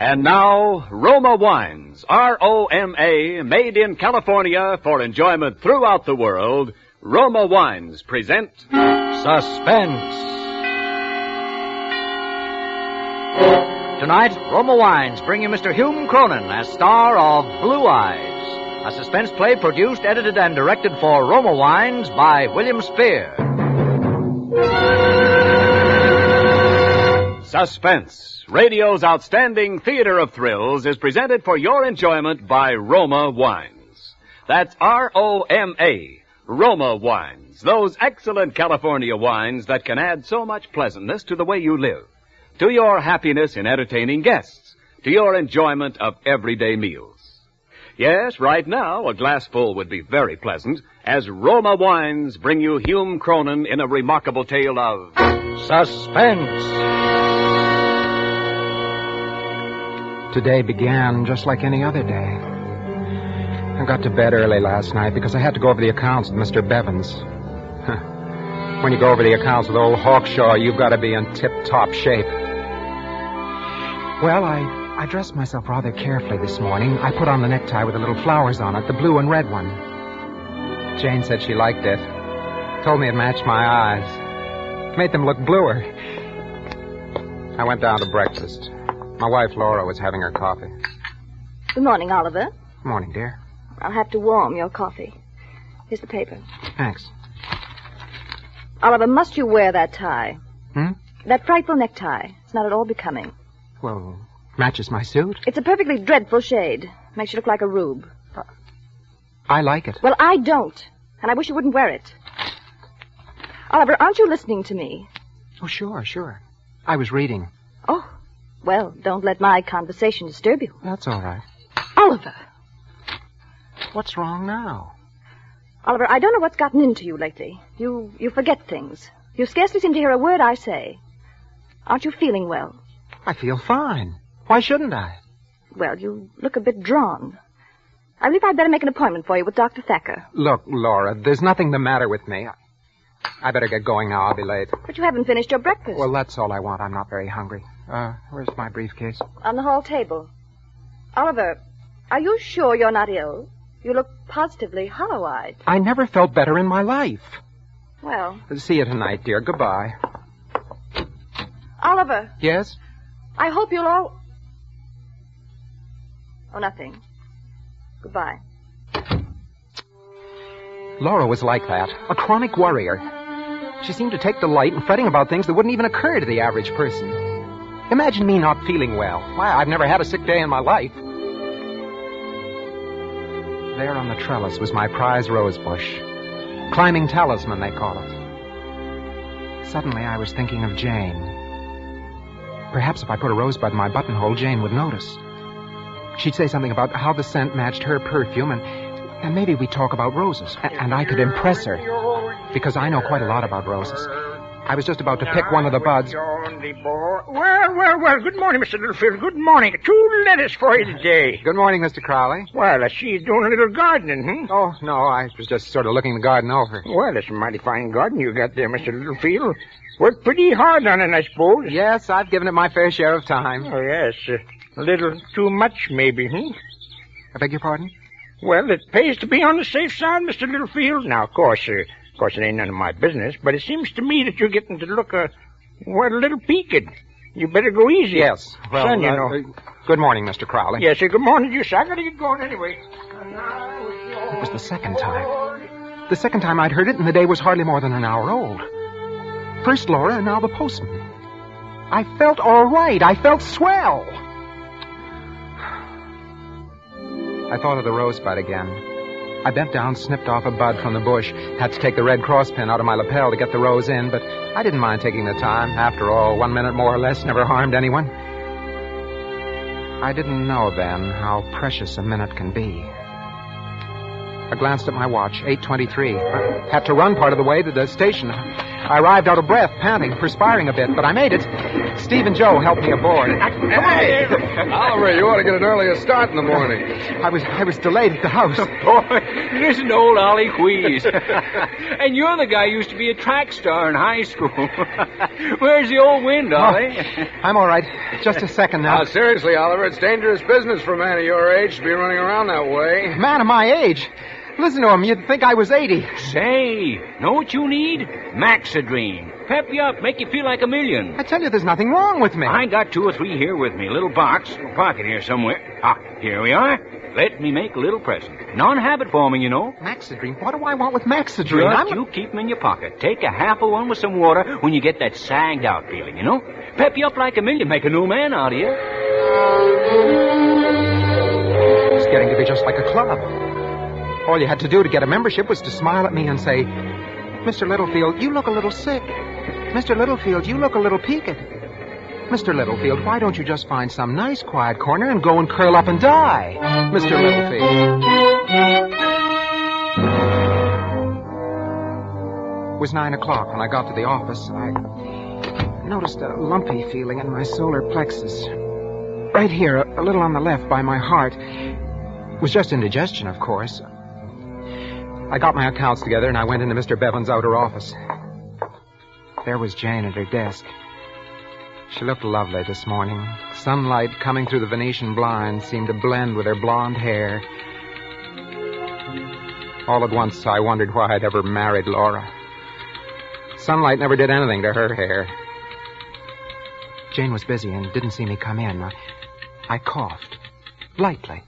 And now, Roma Wines, R-O-M-A, made in California for enjoyment throughout the world. Roma Wines present Suspense. Tonight, Roma Wines bring you Mr. Hume Cronin as star of Blue Eyes, a suspense play produced, edited, and directed for Roma Wines by William Spear. Suspense, radio's outstanding theater of thrills, is presented for your enjoyment by Roma Wines. That's R-O-M-A, Roma Wines, those excellent California wines that can add so much pleasantness to the way you live, to your happiness in entertaining guests, to your enjoyment of everyday meals. Yes, right now, a glassful would be very pleasant, as Roma Wines bring you Hume Cronin in a remarkable tale of Suspense. Today began just like any other day. I got to bed early last night because I had to go over the accounts with Mr. Bevins. When you go over the accounts with old Hawkshaw, you've got to be in tip-top shape. Well, I dressed myself rather carefully this morning. I put on the necktie with the little flowers on it, the blue and red one. Jane said she liked it. Told me it matched my eyes. Made them look bluer. I went down to breakfast. My wife, Laura, was having her coffee. Good morning, Oliver. Morning, dear. I'll have to warm your coffee. Here's the paper. Thanks. Oliver, must you wear that tie? Hmm? That frightful necktie. It's not at all becoming. Well, matches my suit. It's a perfectly dreadful shade. Makes you look like a rube. I like it. Well, I don't. And I wish you wouldn't wear it. Oliver, aren't you listening to me? Oh, sure. I was reading. Oh, well, don't let my conversation disturb you. That's all right. Oliver. What's wrong now? Oliver, I don't know what's gotten into you lately. You forget things. You scarcely seem to hear a word I say. Aren't you feeling well? I feel fine. Why shouldn't I? Well, you look a bit drawn. I believe I'd better make an appointment for you with Dr. Thacker. Look, Laura, there's nothing the matter with me. I better get going now. I'll be late. But you haven't finished your breakfast. Well, that's all I want. I'm not very hungry. Where's my briefcase? On the hall table. Oliver, are you sure you're not ill? You look positively hollow-eyed. I never felt better in my life. Well... See you tonight, dear. Goodbye. Oliver. Yes? I hope you'll all... Oh, nothing. Goodbye. Laura was like that. A chronic worrier. She seemed to take delight in fretting about things that wouldn't even occur to the average person. Imagine me not feeling well. Why, I've never had a sick day in my life. There on the trellis was my prize rose bush. Climbing talisman, they call it. Suddenly, I was thinking of Jane. Perhaps if I put a rosebud in my buttonhole, Jane would notice. She'd say something about how the scent matched her perfume, and maybe we'd talk about roses. And I could impress her, because I know quite a lot about roses. I was just about to pick one of the buds. Well, good morning, Mr. Littlefield. Good morning. 2 letters for you today. Good morning, Mr. Crowley. Well, I see you doing a little gardening, Oh, no, I was just sort of looking the garden over. Well, that's a mighty fine garden you got there, Mr. Littlefield. Worked pretty hard on it, I suppose. Yes, I've given it my fair share of time. Oh, yes. A little too much, maybe, I beg your pardon? Well, it pays to be on the safe side, Mr. Littlefield. Now, of course, it ain't none of my business, but it seems to me that you're getting to look, a little peaked. You better go easy. Yes. Well, Son, you know. Good morning, Mr. Crowley. Yes, sir. Good morning to you, sir. I gotta get going anyway. It was the second time. The second time I'd heard it, and the day was hardly more than an hour old. First Laura, and now the postman. I felt all right. I felt swell. I thought of the rosebud again. I bent down, snipped off a bud from the bush, had to take the red cross pin out of my lapel to get the rose in, but I didn't mind taking the time. After all, 1 minute more or less never harmed anyone. I didn't know then how precious a minute can be. I glanced at my watch, 8:23. I had to run part of the way to the station. I arrived out of breath, panting, perspiring a bit, but I made it. Steve and Joe helped me aboard. Hey! Oliver, you ought to get an earlier start in the morning. I was delayed at the house. Boy, listen to old Ollie Wheeze. And you're the guy who used to be a track star in high school. Where's the old wind, Ollie? I'm all right. Just a second now. Now, seriously, Oliver, it's dangerous business for a man of your age to be running around that way. Man of my age. Listen to him. You'd think I was 80. Say, know what you need? Maxidrine. Pep you up, make you feel like a million. I tell you, there's nothing wrong with me. I got 2 or 3 here with me. A little box, little pocket here somewhere. Ah, here we are. Let me make a little present. Non-habit forming, you know. Maxidrine? What do I want with Maxidrine? Just you keep them in your pocket. Take a half of one with some water when you get that sagged out feeling, you know? Pep you up like a million. Make a new man out of you. It's getting to be just like a club. All you had to do to get a membership was to smile at me and say, Mr. Littlefield, you look a little sick. Mr. Littlefield, you look a little peaked. Mr. Littlefield, why don't you just find some nice quiet corner and go and curl up and die? Mr. Littlefield. It was 9 o'clock when I got to the office. I noticed a lumpy feeling in my solar plexus. Right here, a little on the left by my heart. It was just indigestion, of course. I got my accounts together and I went into Mr. Bevan's outer office. There was Jane at her desk. She looked lovely this morning. Sunlight coming through the Venetian blinds seemed to blend with her blonde hair. All at once, I wondered why I'd ever married Laura. Sunlight never did anything to her hair. Jane was busy and didn't see me come in. I coughed. Lightly.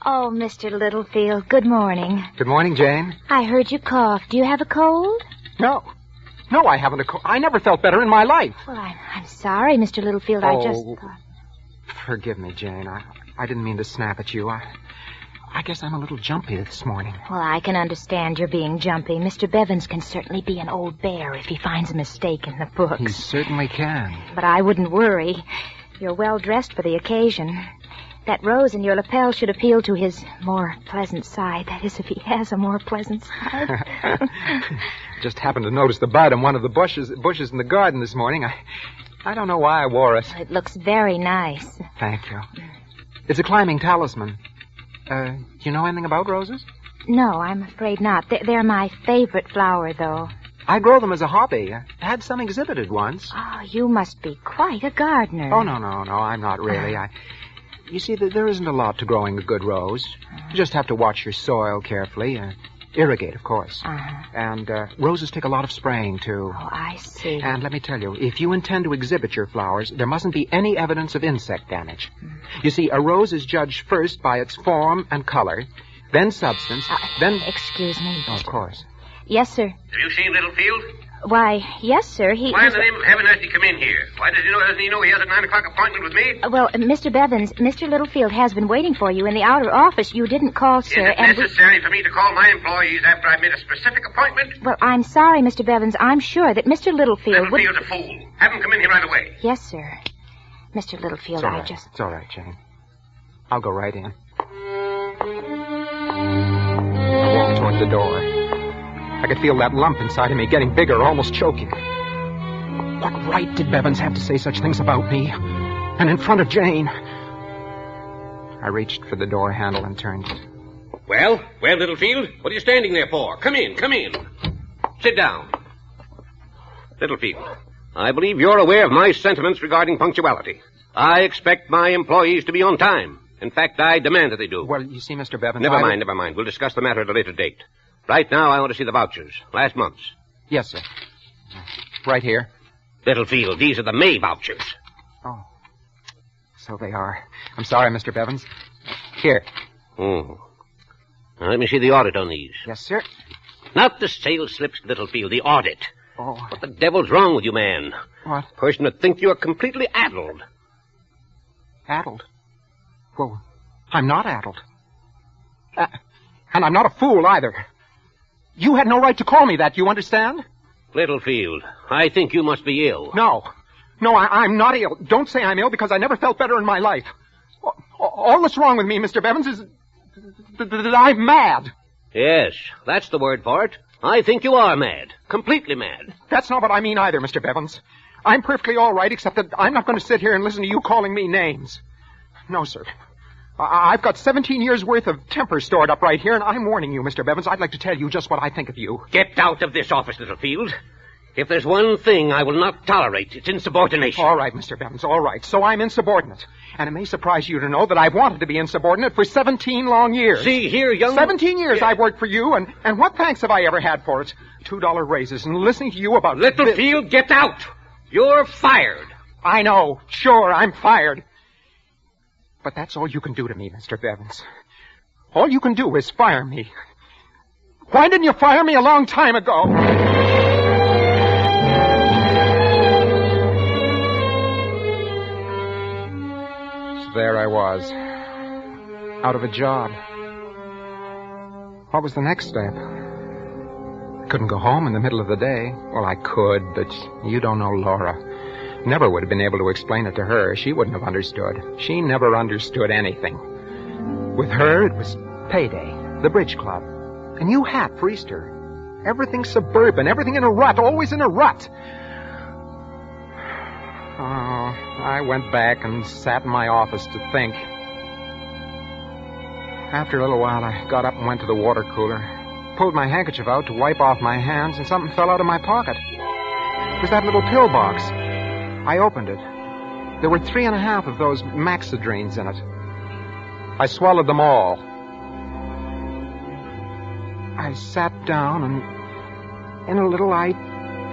Oh, Mr. Littlefield, good morning. Good morning, Jane. I heard you cough. Do you have a cold? No, I haven't a cold. I never felt better in my life. Well, I'm sorry, Mr. Littlefield. I just thought... Forgive me, Jane. I didn't mean to snap at you. I guess I'm a little jumpy this morning. Well, I can understand your being jumpy. Mr. Bevins can certainly be an old bear if he finds a mistake in the books. He certainly can. But I wouldn't worry. You're well dressed for the occasion. That rose in your lapel should appeal to his more pleasant side. That is, if he has a more pleasant side. Just happened to notice the bud in one of the bushes in the garden this morning. I don't know why I wore it. It looks very nice. Thank you. It's a climbing talisman. Do you know anything about roses? No, I'm afraid not. They're my favorite flower, though. I grow them as a hobby. I had some exhibited once. Oh, you must be quite a gardener. Oh, no, I'm not really. You see, there isn't a lot to growing a good rose. You just have to watch your soil carefully. Irrigate, of course. And roses take a lot of spraying, too. Oh, I see. And let me tell you, if you intend to exhibit your flowers, there mustn't be any evidence of insect damage. You see, a rose is judged first by its form and color, then substance, then... Excuse me. Oh, of course. Yes, sir. Have you seen Littlefield? Why, yes, sir. Why in the name of heaven has he come in here? Why doesn't he know he has a 9 o'clock appointment with me? Well, Mr. Bevins, Mr. Littlefield has been waiting for you in the outer office. You didn't call, sir, Is it necessary for me to call my employees after I've made a specific appointment? Well, I'm sorry, Mr. Bevins. I'm sure that Mr. Littlefield Littlefield's a fool. Have him come in here right away. Yes, sir. Mr. Littlefield, It's all right, Jane. I'll go right in. I walked toward the door. I could feel that lump inside of me getting bigger, almost choking. What right did Bevins have to say such things about me? And in front of Jane? I reached for the door handle and turned it. Well, Littlefield, what are you standing there for? Come in. Sit down. Littlefield, I believe you're aware of my sentiments regarding punctuality. I expect my employees to be on time. In fact, I demand that they do. Well, you see, Mr. Bevins... Never mind. We'll discuss the matter at a later date. Right now, I want to see the vouchers. Last month's. Yes, sir. Right here. Littlefield, these are the May vouchers. Oh. So they are. I'm sorry, Mr. Bevins. Here. Now, let me see the audit on these. Yes, sir. Not the sales slips, Littlefield, the audit. Oh. What the devil's wrong with you, man? What? A person would think you are completely addled. Addled? Well, I'm not addled. And I'm not a fool, either. You had no right to call me that, you understand? Littlefield, I think you must be ill. No, I'm not ill. Don't say I'm ill, because I never felt better in my life. All that's wrong with me, Mr. Bevins, is that I'm mad. Yes, that's the word for it. I think you are mad. Completely mad. That's not what I mean either, Mr. Bevins. I'm perfectly all right, except that I'm not going to sit here and listen to you calling me names. No, sir. I've got 17 years' worth of temper stored up right here, and I'm warning you, Mr. Bevins. I'd like to tell you just what I think of you. Get out of this office, Littlefield. If there's one thing I will not tolerate, it's insubordination. All right, Mr. Bevins, all right. So I'm insubordinate. And it may surprise you to know that I've wanted to be insubordinate for 17 long years. See here, young... 17 years I've worked for you, and what thanks have I ever had for it? $2 raises and listening to you about... Littlefield, get out! You're fired. I know. Sure, I'm fired. But that's all you can do to me, Mr. Bevins. All you can do is fire me. Why didn't you fire me a long time ago? There I was, out of a job. What was the next step? I couldn't go home in the middle of the day. Well, I could, but you don't know Laura. Never would have been able to explain it to her. She wouldn't have understood. She never understood anything. With her, it was payday, the bridge club, a new hat for Easter. Everything suburban, everything in a rut, always in a rut. Oh, I went back and sat in my office to think. After a little while, I got up and went to the water cooler, pulled my handkerchief out to wipe off my hands, and something fell out of my pocket. It was that little pill box. I opened it. There were 3.5 of those Maxidrines in it. I swallowed them all. I sat down, and in a little I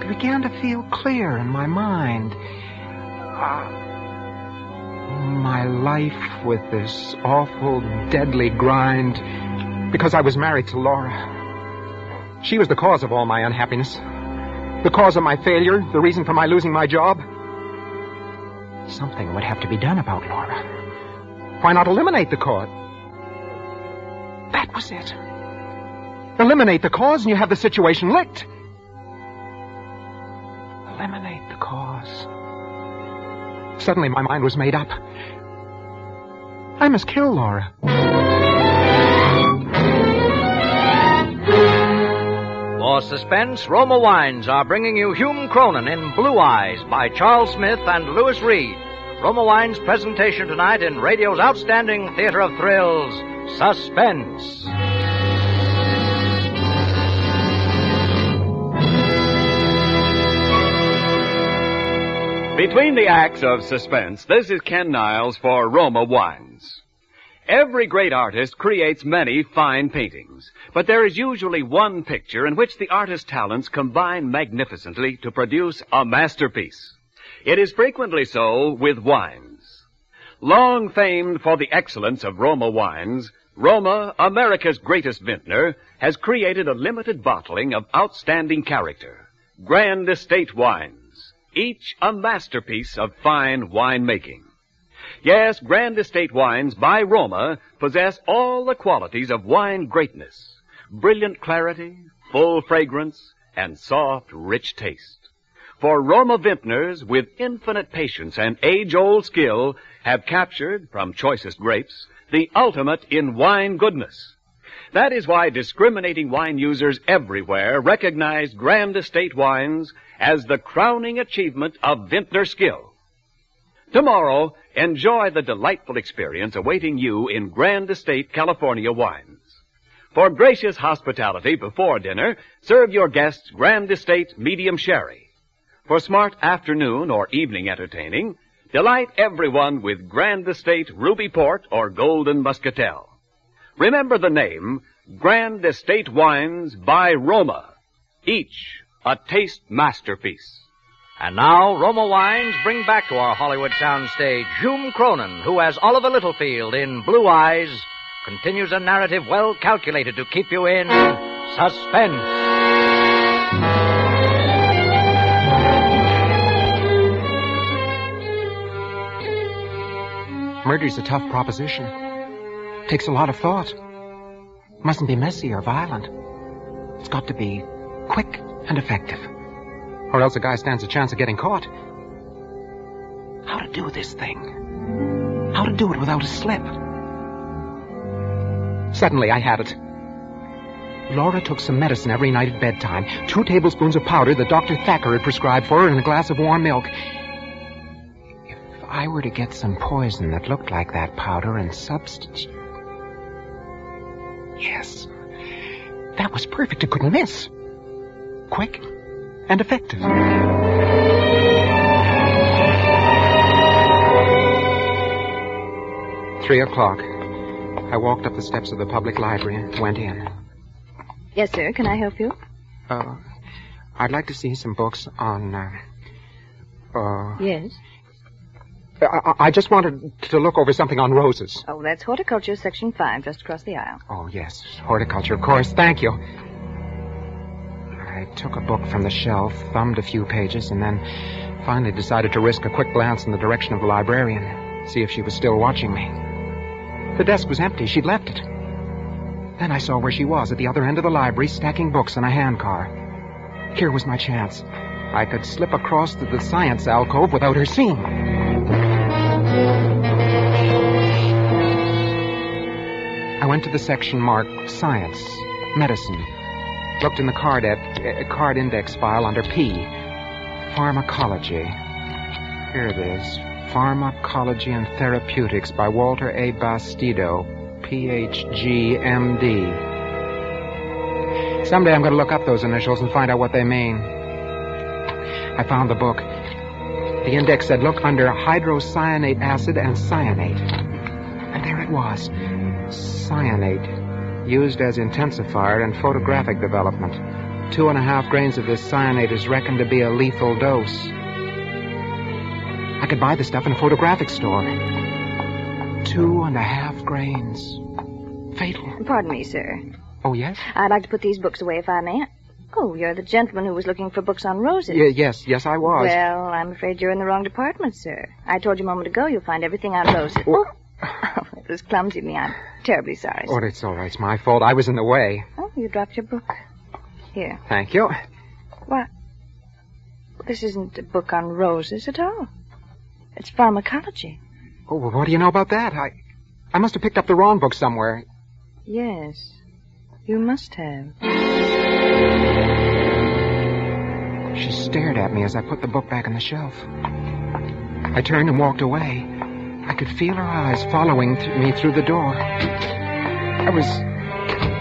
began to feel clear in my mind. My life with this awful, deadly grind, because I was married to Laura. She was the cause of all my unhappiness, the cause of my failure, the reason for my losing my job. Something would have to be done about Laura. Why not eliminate the cause? That was it. Eliminate the cause and you have the situation licked. Eliminate the cause. Suddenly my mind was made up. I must kill Laura. For Suspense, Roma Wines are bringing you Hume Cronin in Blue Eyes by Charles Smith and Louis Reed. Roma Wines' presentation tonight in radio's outstanding theater of thrills, Suspense. Between the acts of Suspense, this is Ken Niles for Roma Wines. Every great artist creates many fine paintings, but there is usually one picture in which the artist's talents combine magnificently to produce a masterpiece. It is frequently so with wines. Long famed for the excellence of Roma Wines, Roma, America's greatest vintner, has created a limited bottling of outstanding character, Grand Estate wines, each a masterpiece of fine winemaking. Yes, Grand Estate wines by Roma possess all the qualities of wine greatness, brilliant clarity, full fragrance, and soft, rich taste. For Roma vintners, with infinite patience and age-old skill, have captured, from choicest grapes, the ultimate in wine goodness. That is why discriminating wine users everywhere recognize Grand Estate wines as the crowning achievement of vintner skill. Tomorrow, enjoy the delightful experience awaiting you in Grand Estate California wines. For gracious hospitality before dinner, serve your guests Grand Estate medium sherry. For smart afternoon or evening entertaining, delight everyone with Grand Estate Ruby Port or Golden Muscatel. Remember the name, Grand Estate Wines by Roma, each a taste masterpiece. And now, Roma Wines bring back to our Hollywood soundstage Hume Cronin, who, as Oliver Littlefield in Blue Eyes, continues a narrative well calculated to keep you in suspense. Murder's a tough proposition. Takes a lot of thought. Mustn't be messy or violent. It's got to be quick and effective. Or else a guy stands a chance of getting caught. How to do this thing? How to do it without a slip? Suddenly I had it. Laura took some medicine every night at bedtime. 2 tablespoons of powder that Dr. Thacker had prescribed for her and a glass of warm milk. If I were to get some poison that looked like that powder and substitute... Yes. That was perfect. It couldn't miss. Quick and effective. 3 o'clock. I walked up the steps of the public library and went in. Yes, sir. Can I help you? I'd like to see some books on, Yes. I just wanted to look over something on roses. Oh, that's horticulture, section 5, just across the aisle. Oh, yes. Horticulture, of course. Thank you. I took a book from the shelf, thumbed a few pages, and then finally decided to risk a quick glance in the direction of the librarian, see if she was still watching me. The desk was empty. She'd left it. Then I saw where she was, at the other end of the library, stacking books in a handcar. Here was my chance. I could slip across to the science alcove without her seeing. I went to the section marked Science, Medicine. Looked in the card index file under P. Pharmacology. Here it is. Pharmacology and Therapeutics by Walter A. Bastido, Ph.D., M.D. Someday I'm going to look up those initials and find out what they mean. I found the book. The index said, look under hydrocyanate acid and cyanate. And there it was. Cyanate, used as intensifier in photographic development. 2.5 grains of this cyanate is reckoned to be a lethal dose. I could buy the stuff in a photographic store. 2.5 grains. Fatal. Pardon me, sir. Oh, yes? I'd like to put these books away if I may. Oh, you're the gentleman who was looking for books on roses. Yes, I was. Well, I'm afraid you're in the wrong department, sir. I told you a moment ago you'll find everything on roses. Oh, it was clumsy of me. I'm terribly sorry, sir. Oh, it's all right. It's my fault. I was in the way. Oh, you dropped your book. Here. Thank you. What? This isn't a book on roses at all. It's pharmacology. Oh, well, what do you know about that? I must have picked up the wrong book somewhere. Yes, you must have. She stared at me as I put the book back on the shelf. I turned and walked away. I could feel her eyes following me through the door. I was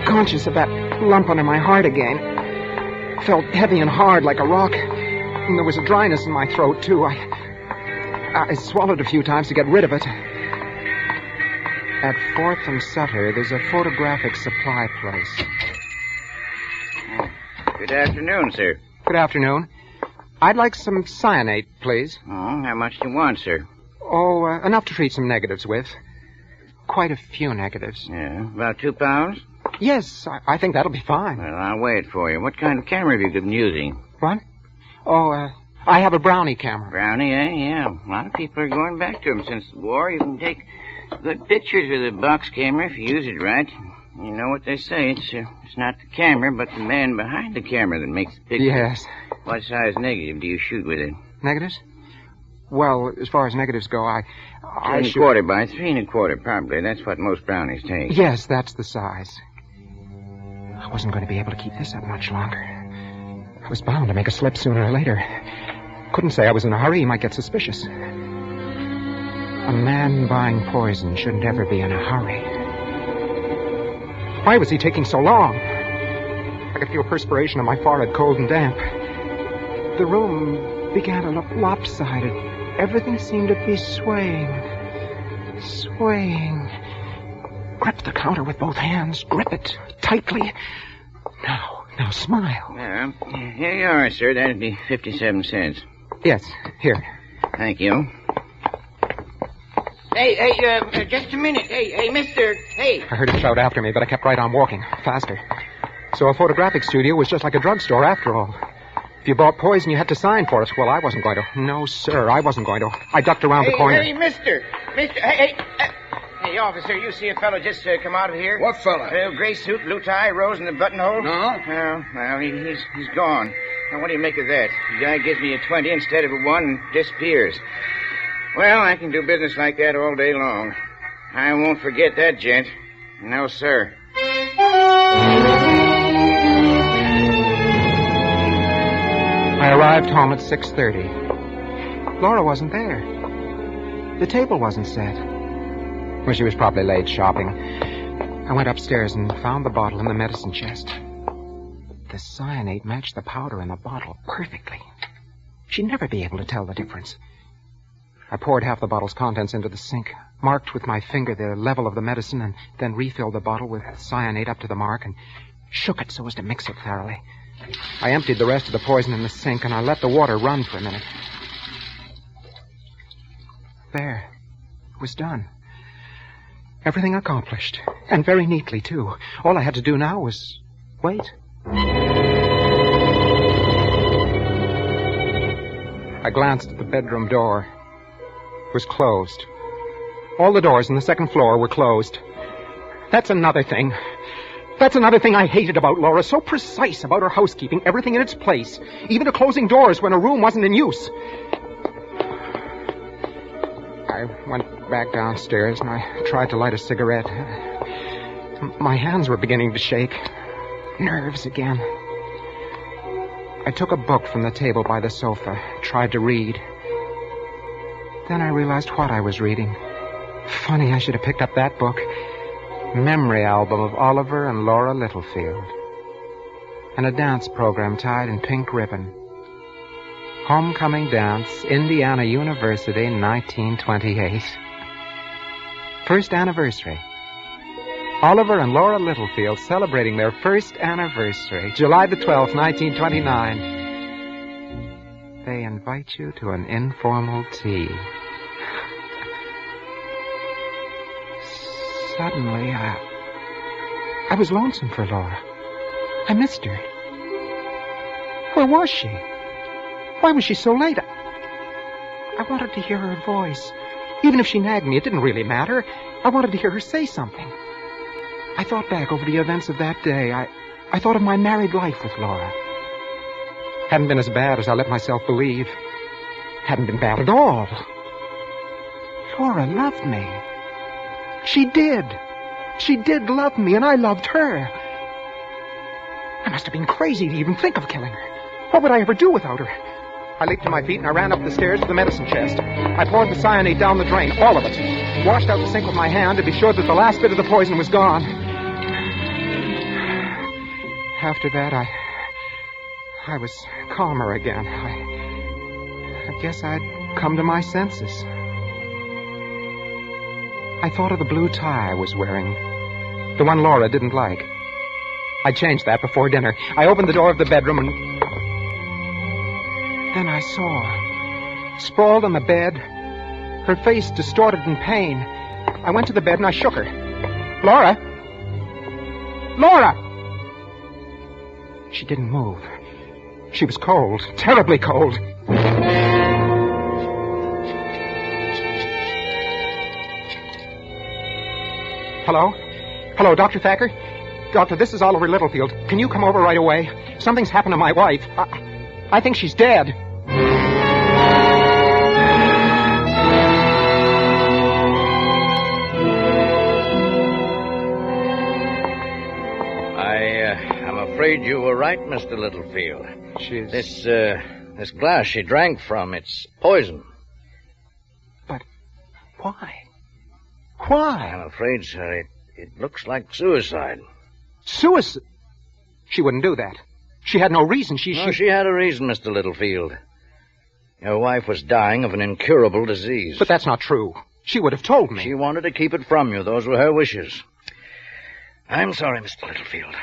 conscious of that lump under my heart again. It felt heavy and hard like a rock. And there was a dryness in my throat, too. I swallowed a few times to get rid of it. At 4th and Sutter, there's a photographic supply place. Good afternoon, sir. Good afternoon. I'd like some cyanate, please. Oh, how much do you want, sir? Oh, enough to treat some negatives with. Quite a few negatives. Yeah, about 2 pounds? Yes, I think that'll be fine. Well, I'll wait for you. What kind of camera have you been using? What? Oh, I have a Brownie camera. Brownie, eh? Yeah. A lot of people are going back to them since the war. You can take good pictures with a box camera if you use it right. You know what they say. It's not the camera, but the man behind the camera that makes the picture. Yes. What size negative do you shoot with it? Negatives? Well, as far as negatives go, I 3¼ by 3¼ probably. That's what most brownies take. Yes, that's the size. I wasn't going to be able to keep this up much longer. I was bound to make a slip sooner or later. Couldn't say I was in a hurry. He might get suspicious. A man buying poison shouldn't ever be in a hurry. Why was he taking so long? I could feel perspiration on my forehead, cold and damp. The room began to look lopsided. Everything seemed to be swaying. Grip the counter with both hands. Grip it tightly. Now smile. Yeah. Here you are, sir. That'd be 57 cents. Yes, here. Thank you. Hey, just a minute. Hey, mister. Hey. I heard him shout after me, but I kept right on walking, faster. So a photographic studio was just like a drugstore after all. If you bought poison, you had to sign for it. Well, I wasn't going to. No, sir, I wasn't going to. I ducked around the corner. Hey, mister. Hey, officer, you see a fellow just come out of here? What fellow? Gray suit, blue tie, rose in the buttonhole. No. Well, he's gone. Now, what do you make of that? The guy gives me a 20 instead of a 1 and disappears. Well, I can do business like that all day long. I won't forget that, gent. No, sir. I arrived home at 6:30. Laura wasn't there. The table wasn't set. Well, she was probably late shopping. I went upstairs and found the bottle in the medicine chest. The cyanide matched the powder in the bottle perfectly. She'd never be able to tell the difference. I poured half the bottle's contents into the sink, marked with my finger the level of the medicine, and then refilled the bottle with cyanide up to the mark and shook it so as to mix it thoroughly. I emptied the rest of the poison in the sink, and I let the water run for a minute. There. It was done. Everything accomplished. And very neatly, too. All I had to do now was wait. I glanced at the bedroom door. It was closed. All the doors on the second floor were closed. That's another thing. That's another thing I hated about Laura. So precise about her housekeeping, everything in its place, even to closing doors when a room wasn't in use. I went back downstairs and I tried to light a cigarette. My hands were beginning to shake. Nerves again. I took a book from the table by the sofa, tried to read. Then I realized what I was reading. Funny I should have picked up that book. Memory album of Oliver and Laura Littlefield. And a dance program tied in pink ribbon. Homecoming dance, Indiana University, 1928. First anniversary. Oliver and Laura Littlefield celebrating their first anniversary, July the 12th, 1929. They invite you to an informal tea. Suddenly, I was lonesome for Laura. I missed her. Where was she? Why was she so late? I wanted to hear her voice. Even if she nagged me, it didn't really matter. I wanted to hear her say something. I thought back over the events of that day. I thought of my married life with Laura. Hadn't been as bad as I let myself believe. Hadn't been bad at all. Laura loved me. She did. She did love me, and I loved her. I must have been crazy to even think of killing her. What would I ever do without her? I leaped to my feet and I ran up the stairs to the medicine chest. I poured the cyanide down the drain, all of it. Washed out the sink with my hand to be sure that the last bit of the poison was gone. After that, I was calmer again. I guess I'd come to my senses. I thought of the blue tie I was wearing. The one Laura didn't like. I changed that before dinner. I opened the door of the bedroom and... Then I saw her, sprawled on the bed, her face distorted in pain. I went to the bed and I shook her. Laura! Laura! She didn't move. She was cold, terribly cold. Hello? Hello, Dr. Thacker? Doctor, this is Oliver Littlefield. Can you come over right away? Something's happened to my wife. I think she's dead. I'm afraid you were right, Mr. Littlefield. This glass she drank from, it's poison. But why? Why? I'm afraid, sir, it looks like suicide. Suicide? She wouldn't do that. She had no reason. She had a reason, Mr. Littlefield. Your wife was dying of an incurable disease. But that's not true. She would have told me. She wanted to keep it from you. Those were her wishes. I'm sorry, Mr. Littlefield.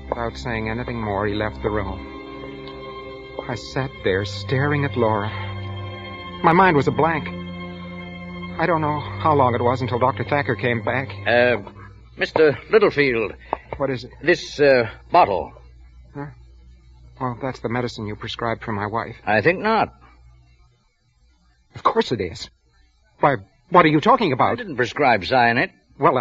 Without saying anything more, he left the room. I sat there staring at Laura. My mind was a blank. I don't know how long it was until Dr. Thacker came back. Mr. Littlefield. What is it? This, bottle. Huh? Well, that's the medicine you prescribed for my wife. I think not. Of course it is. Why, what are you talking about? I didn't prescribe cyanide. Well,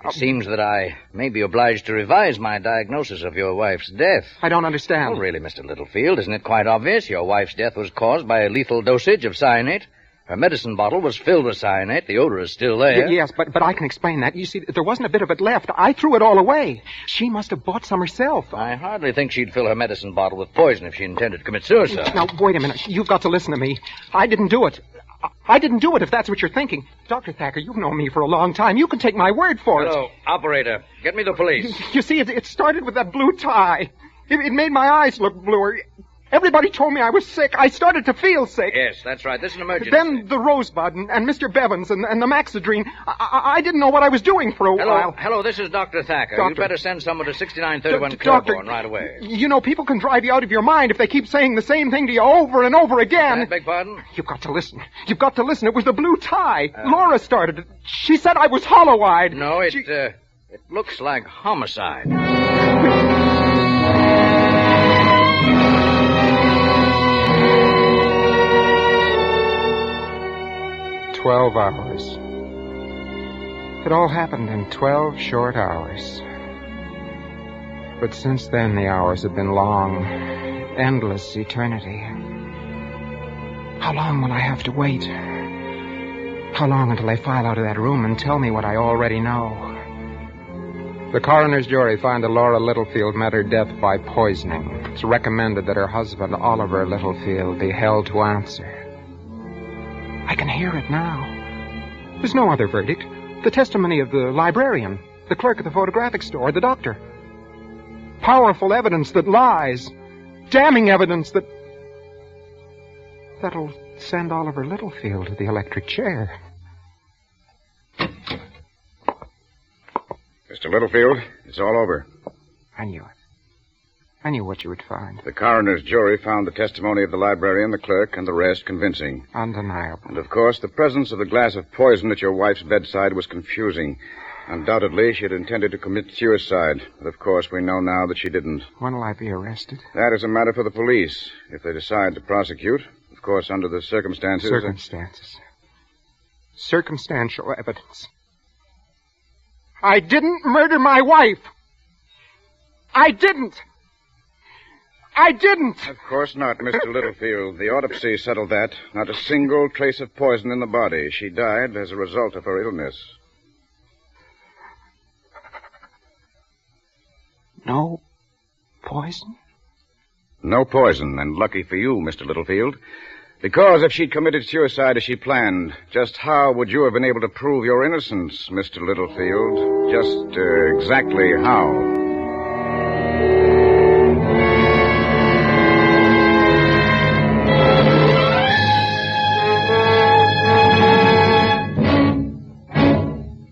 It seems that I may be obliged to revise my diagnosis of your wife's death. I don't understand. Well, really, Mr. Littlefield, isn't it quite obvious? Your wife's death was caused by a lethal dosage of cyanide. Her medicine bottle was filled with cyanide. The odor is still there. Yes, but I can explain that. You see, there wasn't a bit of it left. I threw it all away. She must have bought some herself. I hardly think she'd fill her medicine bottle with poison if she intended to commit suicide. Now, wait a minute. You've got to listen to me. I didn't do it. I didn't do it, if that's what you're thinking. Dr. Thacker, you've known me for a long time. You can take my word for it. Hello, operator. Get me the police. You see, it started with that blue tie. It made my eyes look bluer. Everybody told me I was sick. I started to feel sick. Yes, that's right. This is an emergency. Then the Rosebud and Mr. Bevins and the Maxidrine. I didn't know what I was doing for a while. Hello, this is Dr. Thacker. Doctor. You'd better send someone to 6931 Doctor, Claiborne right away. You know, people can drive you out of your mind if they keep saying the same thing to you over and over again. I beg pardon? You've got to listen. You've got to listen. It was the blue tie. Laura started it. She said I was hollow-eyed. No, it looks like homicide. 12 hours. It all happened in 12 short hours. But since then, the hours have been long, endless eternity. How long will I have to wait? How long until they file out of that room and tell me what I already know? The coroner's jury found that Laura Littlefield met her death by poisoning. It's recommended that her husband, Oliver Littlefield, be held to answer. I can hear it now. There's no other verdict. The testimony of the librarian, the clerk at the photographic store, the doctor. Powerful evidence that lies. Damning evidence that'll send Oliver Littlefield to the electric chair. Mr. Littlefield, it's all over. I knew it. I knew what you would find. The coroner's jury found the testimony of the librarian, the clerk, and the rest convincing. Undeniable. And, of course, the presence of the glass of poison at your wife's bedside was confusing. Undoubtedly, she had intended to commit suicide. But, of course, we know now that she didn't. When will I be arrested? That is a matter for the police. If they decide to prosecute, of course, under the circumstances... Circumstances. Circumstantial evidence. I didn't murder my wife. I didn't. I didn't. Of course not, Mr. Littlefield. The autopsy settled that. Not a single trace of poison in the body. She died as a result of her illness. No poison? No poison, and lucky for you, Mr. Littlefield. Because if she'd committed suicide as she planned, just how would you have been able to prove your innocence, Mr. Littlefield? Just exactly how?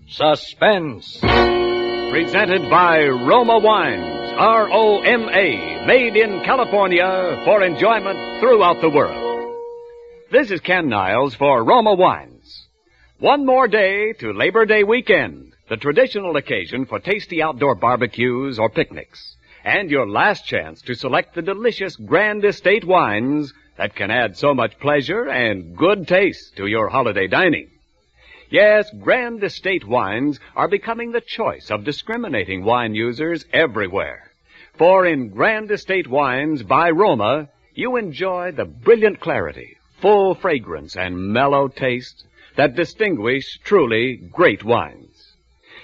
Suspense. Presented by Roma Wines, R-O-M-A, made in California for enjoyment throughout the world. This is Ken Niles for Roma Wines. One more day to Labor Day weekend, the traditional occasion for tasty outdoor barbecues or picnics, and your last chance to select the delicious Grand Estate wines that can add so much pleasure and good taste to your holiday dining. Yes, Grand Estate wines are becoming the choice of discriminating wine users everywhere. For in Grand Estate wines by Roma, you enjoy the brilliant clarity, full fragrance, and mellow taste that distinguish truly great wines.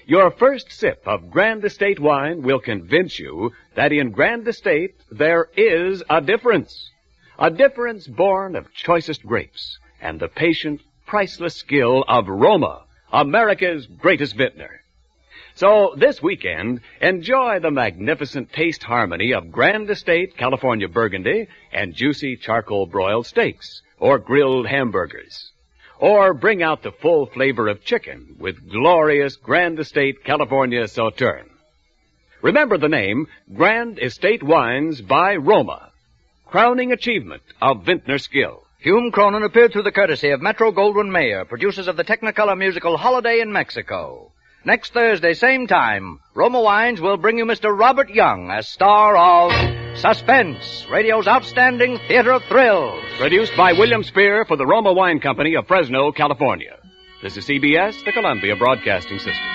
Your first sip of Grand Estate wine will convince you that in Grand Estate there is a difference born of choicest grapes and the patient, priceless skill of Roma, America's greatest vintner. So this weekend, enjoy the magnificent taste harmony of Grand Estate California Burgundy and juicy charcoal broiled steaks or grilled hamburgers. Or bring out the full flavor of chicken with glorious Grand Estate California Sauterne. Remember the name Grand Estate Wines by Roma, crowning achievement of vintner skill. Hume Cronin appeared through the courtesy of Metro-Goldwyn-Mayer, producers of the Technicolor musical Holiday in Mexico. Next Thursday, same time, Roma Wines will bring you Mr. Robert Young as star of Suspense, radio's outstanding theater of thrills. Produced by William Spear for the Roma Wine Company of Fresno, California. This is CBS, the Columbia Broadcasting System.